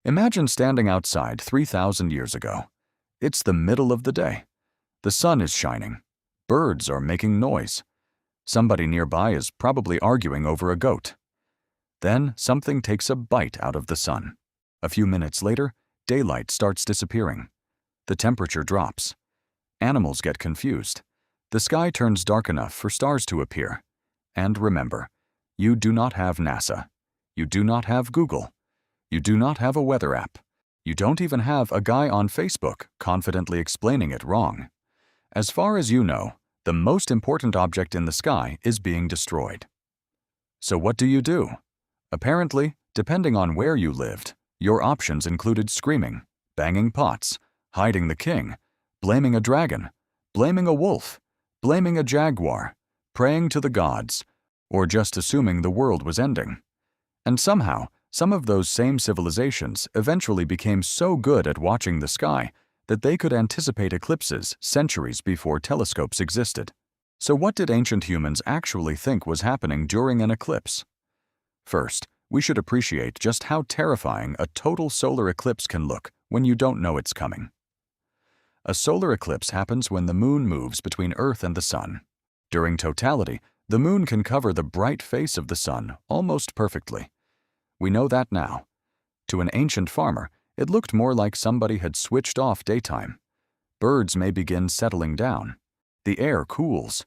Imagine standing outside 3,000 years ago. It's the middle of the day. The sun is shining. Birds are making noise. Somebody nearby is probably arguing over a goat. Then something takes a bite out of the sun. A few minutes later, daylight starts disappearing. The temperature drops. Animals get confused. The sky turns dark enough for stars to appear. And remember, you do not have NASA. You do not have Google. You do not have a weather app. You don't even have a guy on Facebook confidently explaining it wrong. As far as you know, the most important object in the sky is being destroyed. So what do you do? Apparently, depending on where you lived, your options included screaming, banging pots, hiding the king, blaming a dragon, blaming a wolf, blaming a jaguar, praying to the gods, or just assuming the world was ending. And somehow, some of those same civilizations eventually became so good at watching the sky that they could anticipate eclipses centuries before telescopes existed. So what did ancient humans actually think was happening during an eclipse? First, we should appreciate just how terrifying a total solar eclipse can look when you don't know it's coming. A solar eclipse happens when the moon moves between Earth and the sun. During totality, the moon can cover the bright face of the sun almost perfectly. We know that now. To an ancient farmer, it looked more like somebody had switched off daytime. Birds may begin settling down. The air cools.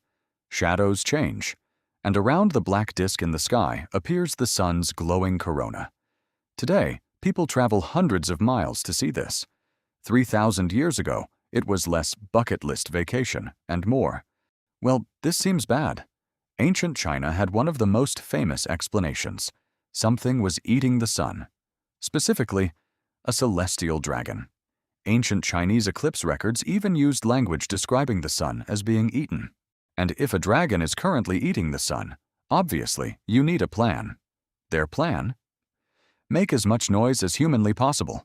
Shadows change. And around the black disk in the sky appears the sun's glowing corona. Today, people travel hundreds of miles to see this. 3,000 years ago, it was less bucket list vacation and more. Well, this seems bad. Ancient China had one of the most famous explanations. Something was eating the sun. Specifically, a celestial dragon. Ancient Chinese eclipse records even used language describing the sun as being eaten. And if a dragon is currently eating the sun, obviously you need a plan. Their plan? Make as much noise as humanly possible.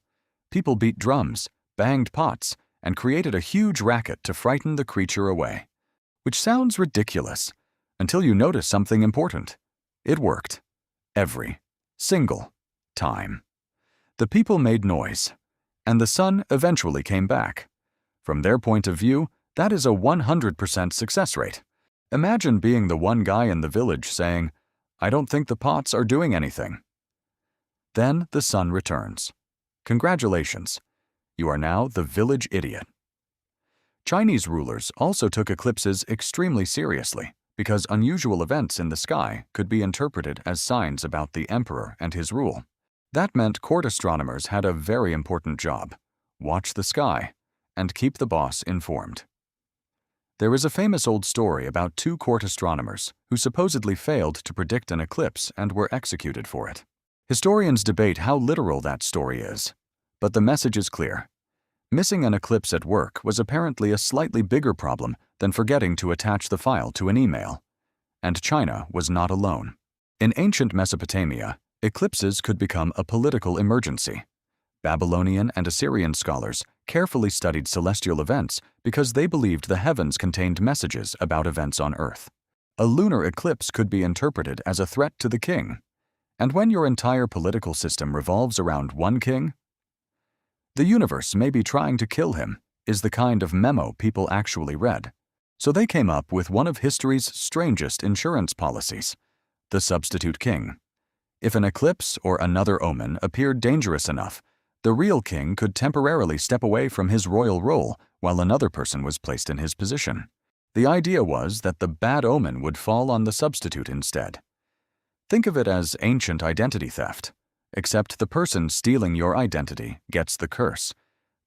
People beat drums, banged pots, and created a huge racket to frighten the creature away. Which sounds ridiculous, until you notice something important. It worked. Every single time. The people made noise, and the sun eventually came back. From their point of view, that is a 100% success rate. Imagine being the one guy in the village saying, "I don't think the pots are doing anything." Then the sun returns. Congratulations. You are now the village idiot. Chinese rulers also took eclipses extremely seriously, because unusual events in the sky could be interpreted as signs about the emperor and his rule. That meant court astronomers had a very important job: watch the sky and keep the boss informed. There is a famous old story about two court astronomers who supposedly failed to predict an eclipse and were executed for it. Historians debate how literal that story is, but the message is clear. Missing an eclipse at work was apparently a slightly bigger problem than forgetting to attach the file to an email. And China was not alone. In ancient Mesopotamia, eclipses could become a political emergency. Babylonian and Assyrian scholars carefully studied celestial events because they believed the heavens contained messages about events on Earth. A lunar eclipse could be interpreted as a threat to the king. And when your entire political system revolves around one king, the universe may be trying to kill him, is the kind of memo people actually read. So they came up with one of history's strangest insurance policies: the substitute king. If an eclipse or another omen appeared dangerous enough, the real king could temporarily step away from his royal role while another person was placed in his position. The idea was that the bad omen would fall on the substitute instead. Think of it as ancient identity theft. Except the person stealing your identity gets the curse.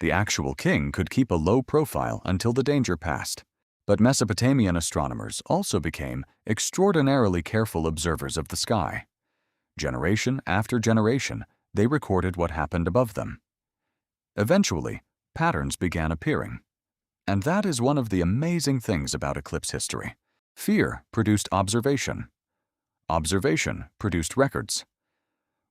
The actual king could keep a low profile until the danger passed. But Mesopotamian astronomers also became extraordinarily careful observers of the sky. Generation after generation, they recorded what happened above them. Eventually, patterns began appearing. And that is one of the amazing things about eclipse history. Fear produced observation. Observation produced records.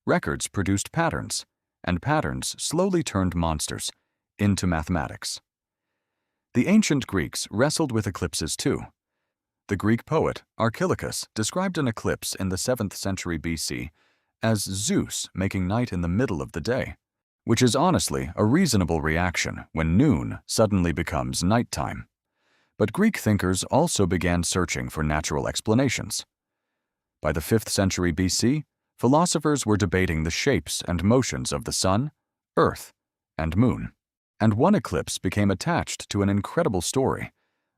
Records produced patterns, and patterns slowly turned monsters into mathematics. The ancient Greeks wrestled with eclipses too. The Greek poet Archilochus described an eclipse in the 7th century BC as Zeus making night in the middle of the day, which is honestly a reasonable reaction when noon suddenly becomes nighttime. But Greek thinkers also began searching for natural explanations. By the 5th century BC, philosophers were debating the shapes and motions of the sun, earth, and moon. And one eclipse became attached to an incredible story.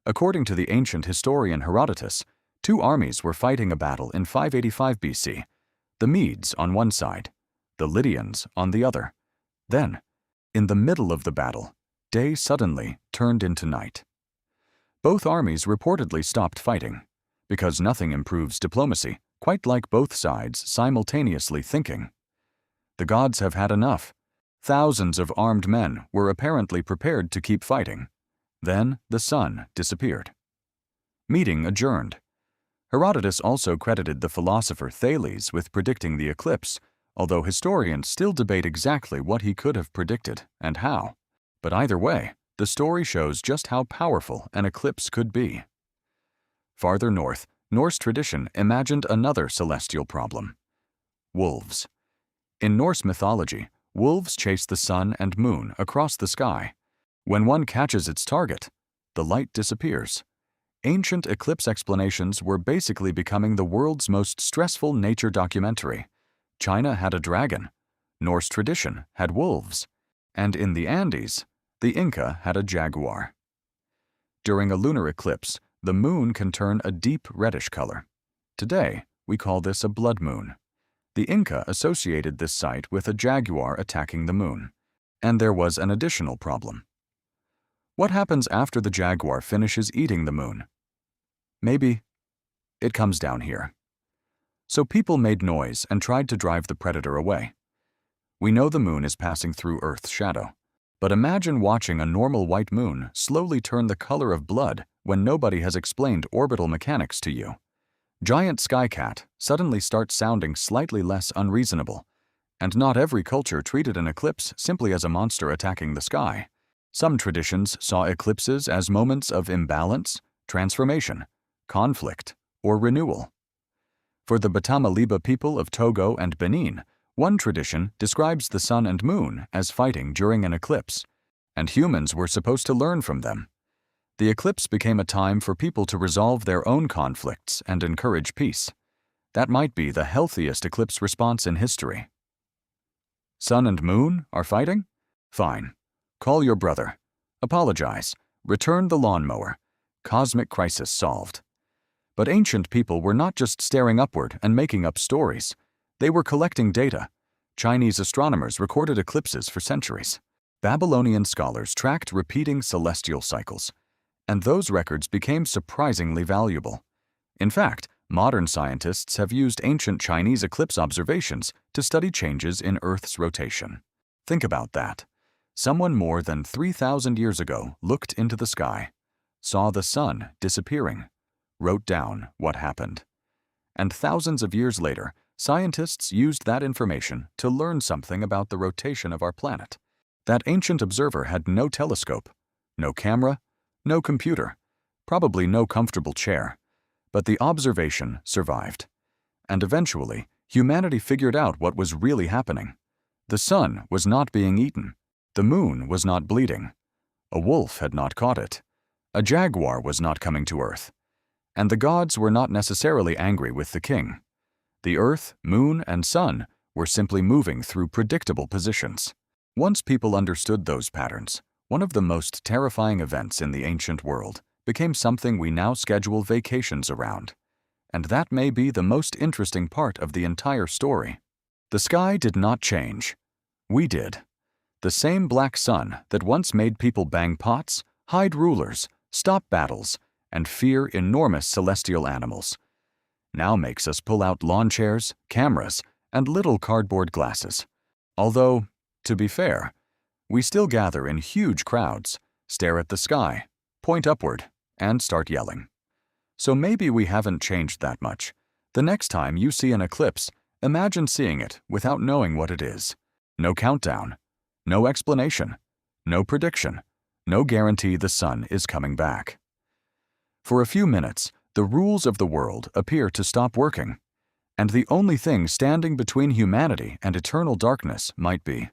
According to the ancient historian Herodotus, two armies were fighting a battle in 585 BC, the Medes on one side, the Lydians on the other. Then, in the middle of the battle, day suddenly turned into night. Both armies reportedly stopped fighting, because nothing improves diplomacy, quite like both sides simultaneously thinking, "The gods have had enough." Thousands of armed men were apparently prepared to keep fighting. Then the sun disappeared. Meeting adjourned. Herodotus also credited the philosopher Thales with predicting the eclipse, although historians still debate exactly what he could have predicted and how. But either way, the story shows just how powerful an eclipse could be. Farther north, Norse tradition imagined another celestial problem: wolves. In Norse mythology, wolves chase the sun and moon across the sky. When one catches its target, the light disappears. Ancient eclipse explanations were basically becoming the world's most stressful nature documentary. China had a dragon, Norse tradition had wolves, and in the Andes, the Inca had a jaguar. During a lunar eclipse, the moon can turn a deep reddish color. Today, we call this a blood moon. The Inca associated this sight with a jaguar attacking the moon. And there was an additional problem. What happens after the jaguar finishes eating the moon? Maybe it comes down here. So people made noise and tried to drive the predator away. We know the moon is passing through Earth's shadow, but imagine watching a normal white moon slowly turn the color of blood when nobody has explained orbital mechanics to you. Giant skycat suddenly starts sounding slightly less unreasonable, and not every culture treated an eclipse simply as a monster attacking the sky. Some traditions saw eclipses as moments of imbalance, transformation, conflict, or renewal. For the Batamaliba people of Togo and Benin, one tradition describes the sun and moon as fighting during an eclipse, and humans were supposed to learn from them. The eclipse became a time for people to resolve their own conflicts and encourage peace. That might be the healthiest eclipse response in history. Sun and moon are fighting? Fine. Call your brother. Apologize. Return the lawnmower. Cosmic crisis solved. But ancient people were not just staring upward and making up stories. They were collecting data. Chinese astronomers recorded eclipses for centuries. Babylonian scholars tracked repeating celestial cycles, and those records became surprisingly valuable. In fact, modern scientists have used ancient Chinese eclipse observations to study changes in Earth's rotation. Think about that. Someone more than 3,000 years ago looked into the sky, saw the sun disappearing, wrote down what happened. And thousands of years later, scientists used that information to learn something about the rotation of our planet. That ancient observer had no telescope, no camera, no computer, probably no comfortable chair, but the observation survived. And eventually, humanity figured out what was really happening. The sun was not being eaten. The moon was not bleeding. A wolf had not caught it. A jaguar was not coming to Earth. And the gods were not necessarily angry with the king. The Earth, moon, and sun were simply moving through predictable positions. Once people understood those patterns, one of the most terrifying events in the ancient world became something we now schedule vacations around. And that may be the most interesting part of the entire story. The sky did not change. We did. The same black sun that once made people bang pots, hide rulers, stop battles, and fear enormous celestial animals, now makes us pull out lawn chairs, cameras, and little cardboard glasses. Although, to be fair, we still gather in huge crowds, stare at the sky, point upward, and start yelling. So maybe we haven't changed that much. The next time you see an eclipse, imagine seeing it without knowing what it is. No countdown, no explanation, no prediction, no guarantee the sun is coming back. For a few minutes, the rules of the world appear to stop working, and the only thing standing between humanity and eternal darkness might be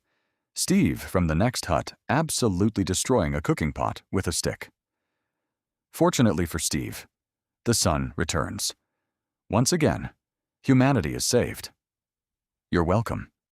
Steve from the next hut absolutely destroying a cooking pot with a stick. Fortunately for Steve, the sun returns. Once again, humanity is saved. You're welcome.